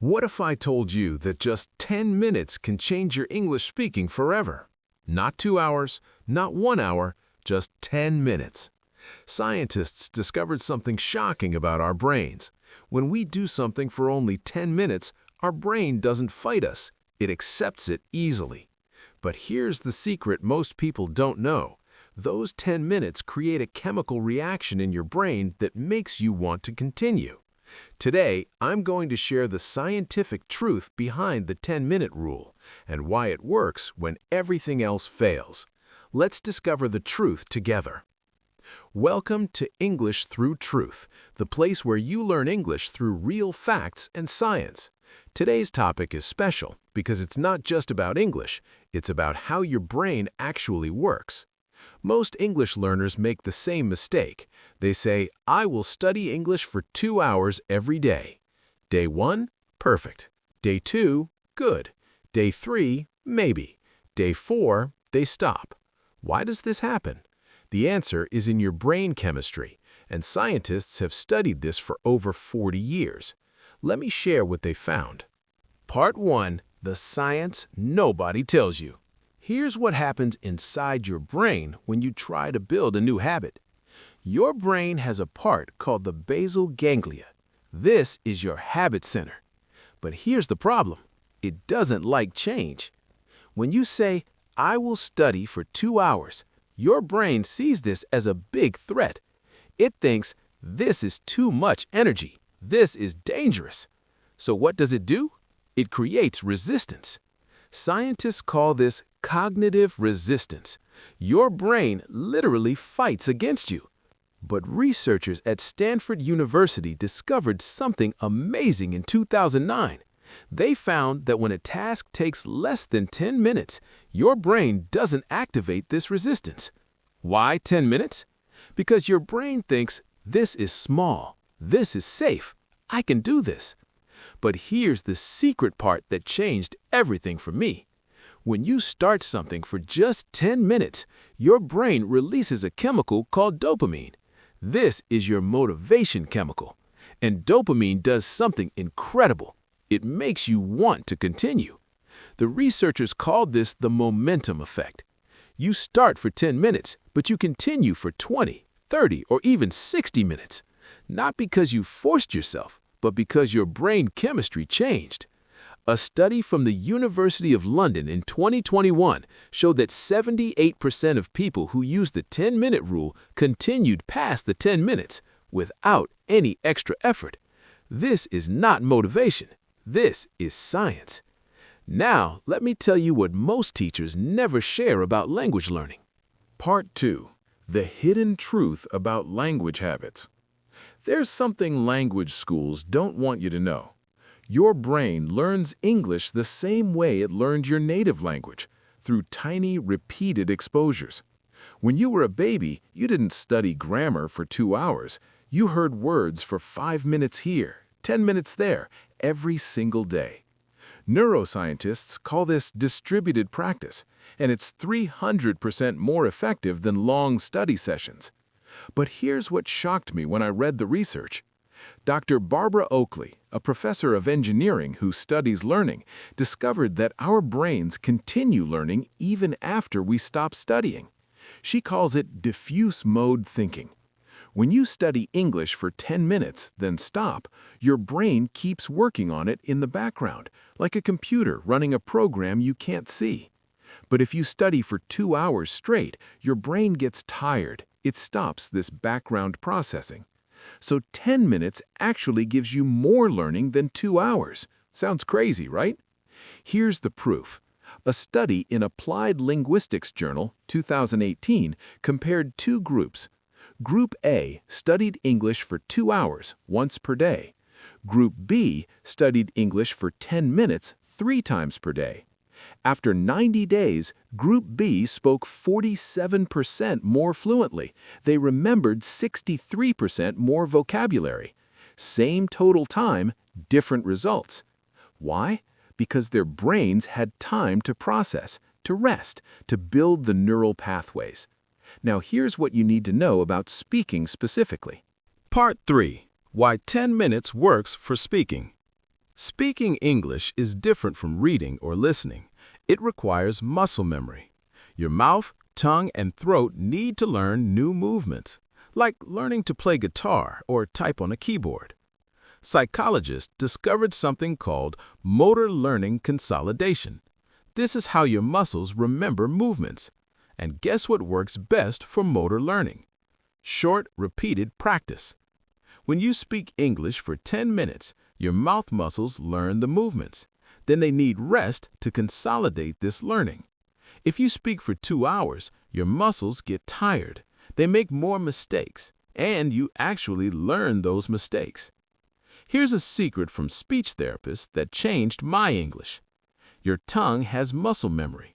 What if I told you that just 10 minutes can change your English speaking forever? Not 2 hours, not 1 hour, just 10 minutes. Scientists discovered something shocking about our brains. When we do something for only 10 minutes, our brain doesn't fight us. It accepts it easily. But here's the secret most people don't know. Those 10 minutes create a chemical reaction in your brain that makes you want to continue. Today, I'm going to share the scientific truth behind the 10-minute rule and why it works when everything else fails. Let's discover the truth together. Welcome to English Through Truth, the place where you learn English through real facts and science. Today's topic is special because it's not just about English, it's about how your brain actually works. Most English learners make the same mistake. They say, I will study English for 2 hours every day. Day 1, perfect. Day 2, good. Day 3, maybe. Day 4, they stop. Why does this happen? The answer is in your brain chemistry, and scientists have studied this for over 40 years. Let me share what they found. Part 1, the science nobody tells you. Here's what happens inside your brain when you try to build a new habit. Your brain has a part called the basal ganglia. This is your habit center. But here's the problem. It doesn't like change. When you say, I will study for 2 hours, your brain sees this as a big threat. It thinks, this is too much energy. This is dangerous. So what does it do? It creates resistance. Scientists call this cognitive resistance. Your brain literally fights against you. But researchers at Stanford University discovered something amazing in 2009. They found that when a task takes less than 10 minutes, your brain doesn't activate this resistance. Why 10 minutes? Because your brain thinks, this is small, this is safe, I can do this. But here's the secret part that changed everything for me. When you start something for just 10 minutes, your brain releases a chemical called dopamine. This is your motivation chemical. And dopamine does something incredible. It makes you want to continue. The researchers called this the momentum effect. You start for 10 minutes, but you continue for 20, 30, or even 60 minutes. Not because you forced yourself, but because your brain chemistry changed. A study from the University of London in 2021 showed that 78% of people who used the 10-minute rule continued past the 10 minutes without any extra effort. This is not motivation. This is science. Now, let me tell you what most teachers never share about language learning. Part 2. The hidden truth about language habits. There's something language schools don't want you to know. Your brain learns English the same way it learned your native language, through tiny, repeated exposures. When you were a baby, you didn't study grammar for 2 hours. You heard words for 5 minutes here, 10 minutes there, every single day. Neuroscientists call this distributed practice, and it's 300% more effective than long study sessions. But here's what shocked me when I read the research. Dr. Barbara Oakley, a professor of engineering who studies learning, discovered that our brains continue learning even after we stop studying. She calls it diffuse mode thinking. When you study English for 10 minutes, then stop, your brain keeps working on it in the background, like a computer running a program you can't see. But if you study for 2 hours straight, your brain gets tired. It stops this background processing. So 10 minutes actually gives you more learning than 2 hours. Sounds crazy, right? Here's the proof. A study in Applied Linguistics Journal, 2018, compared two groups. Group A studied English for 2 hours, once per day. Group B studied English for 10 minutes, 3 times per day. After 90 days, Group B spoke 47% more fluently. They remembered 63% more vocabulary. Same total time, different results. Why? Because their brains had time to process, to rest, to build the neural pathways. Now here's what you need to know about speaking specifically. Part 3. Why 10 minutes works for speaking. Speaking English is different from reading or listening. It requires muscle memory. Your mouth, tongue, and throat need to learn new movements, like learning to play guitar or type on a keyboard. Psychologists discovered something called motor learning consolidation. This is how your muscles remember movements. And guess what works best for motor learning? Short, repeated practice. When you speak English for 10 minutes, your mouth muscles learn the movements. Then they need rest to consolidate this learning. If you speak for 2 hours, your muscles get tired. They make more mistakes, and you actually learn those mistakes. Here's a secret from speech therapists that changed my English. Your tongue has muscle memory.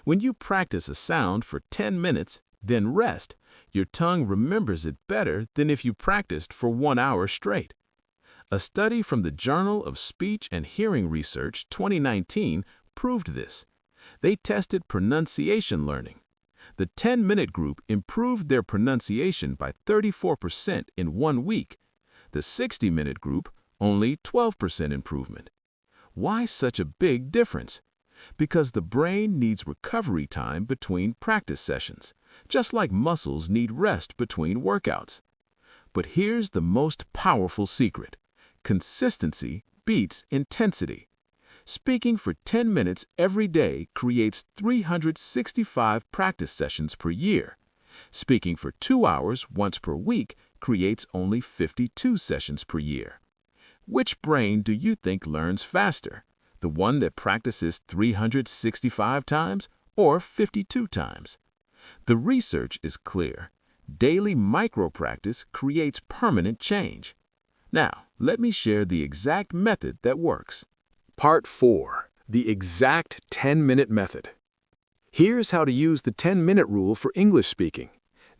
When you practice a sound for 10 minutes, then rest, your tongue remembers it better than if you practiced for 1 hour straight. A study from the Journal of Speech and Hearing Research 2019 proved this. They tested pronunciation learning. The 10-minute group improved their pronunciation by 34% in 1 week. The 60-minute group, only 12% improvement. Why such a big difference? Because the brain needs recovery time between practice sessions, just like muscles need rest between workouts. But here's the most powerful secret. Consistency beats intensity. Speaking for 10 minutes every day creates 365 practice sessions per year. Speaking for 2 hours once per week creates only 52 sessions per year. Which brain do you think learns faster? The one that practices 365 times or 52 times? The research is clear. Daily micro-practice creates permanent change. Now, let me share the exact method that works. Part 4. The exact 10-minute method. Here's how to use the 10-minute rule for English speaking.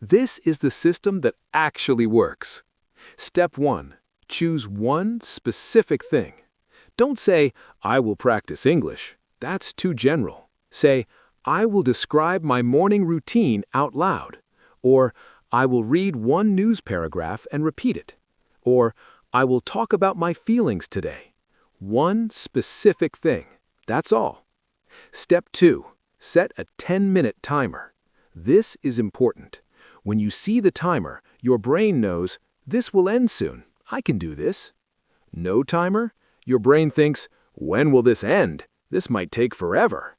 This is the system that actually works. Step 1. Choose one specific thing. Don't say, I will practice English. That's too general. Say, I will describe my morning routine out loud. Or, I will read one news paragraph and repeat it. Or, I will talk about my feelings today. One specific thing. That's all. Step 2. Set a 10-minute timer. This is important. When you see the timer, your brain knows, this will end soon. I can do this. No timer? Your brain thinks, when will this end? This might take forever.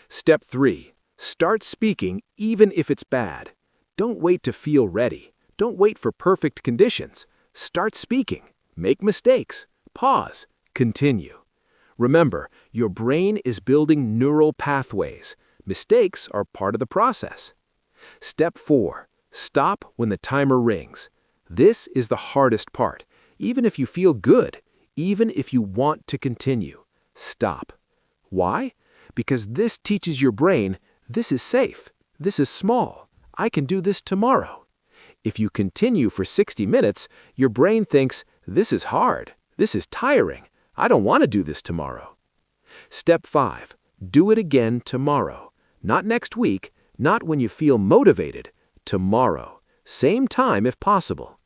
Step 3. Start speaking even if it's bad. Don't wait to feel ready. Don't wait for perfect conditions. Start speaking. Make mistakes. Pause. Continue. Remember, your brain is building neural pathways. Mistakes are part of the process. Step 4. Stop when the timer rings. This is the hardest part. Even if you feel good, even if you want to continue, stop. Why? Because this teaches your brain, this is safe, this is small, I can do this tomorrow. If you continue for 60 minutes, your brain thinks, this is hard, this is tiring, I don't want to do this tomorrow. Step 5. Do it again tomorrow. Not next week, not when you feel motivated. Tomorrow. Same time if possible.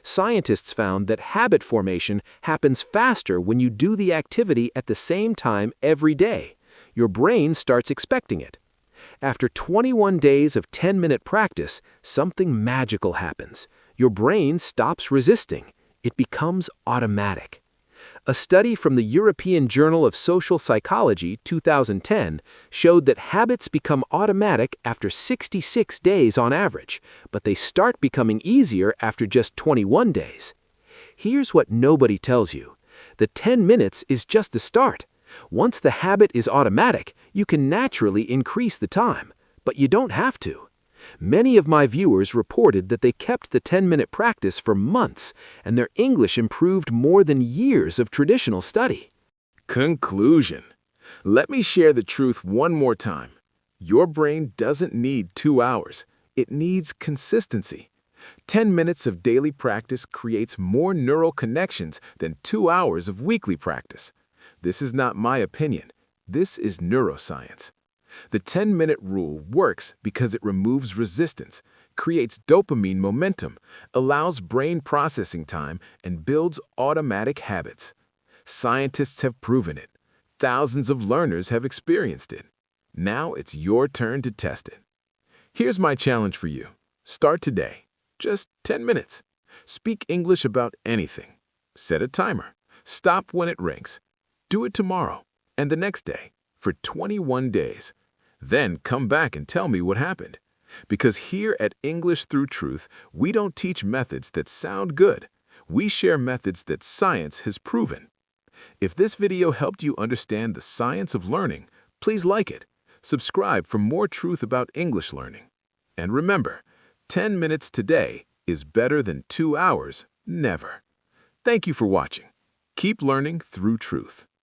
Scientists found that habit formation happens faster when you do the activity at the same time every day. Your brain starts expecting it. After 21 days of 10-minute practice, something magical happens. Your brain stops resisting. It becomes automatic. A study from the European Journal of Social Psychology 2010 showed that habits become automatic after 66 days on average, but they start becoming easier after just 21 days. Here's what nobody tells you. The 10 minutes is just the start. Once the habit is automatic, you can naturally increase the time, but you don't have to. Many of my viewers reported that they kept the 10-minute practice for months, and their English improved more than years of traditional study. Conclusion. Let me share the truth one more time. Your brain doesn't need 2 hours. It needs consistency. 10 minutes of daily practice creates more neural connections than 2 hours of weekly practice. This is not my opinion. This is neuroscience. The 10-minute rule works because it removes resistance, creates dopamine momentum, allows brain processing time, and builds automatic habits. Scientists have proven it. Thousands of learners have experienced it. Now it's your turn to test it. Here's my challenge for you. Start today. Just 10 minutes. Speak English about anything. Set a timer. Stop when it rings. Do it tomorrow and the next day for 21 days. Then come back and tell me what happened. Because here at English Through Truth, we don't teach methods that sound good. We share methods that science has proven. If this video helped you understand the science of learning, please like it. Subscribe for more truth about English learning. And remember, 10 minutes today is better than 2 hours never. Thank you for watching. Keep learning through truth.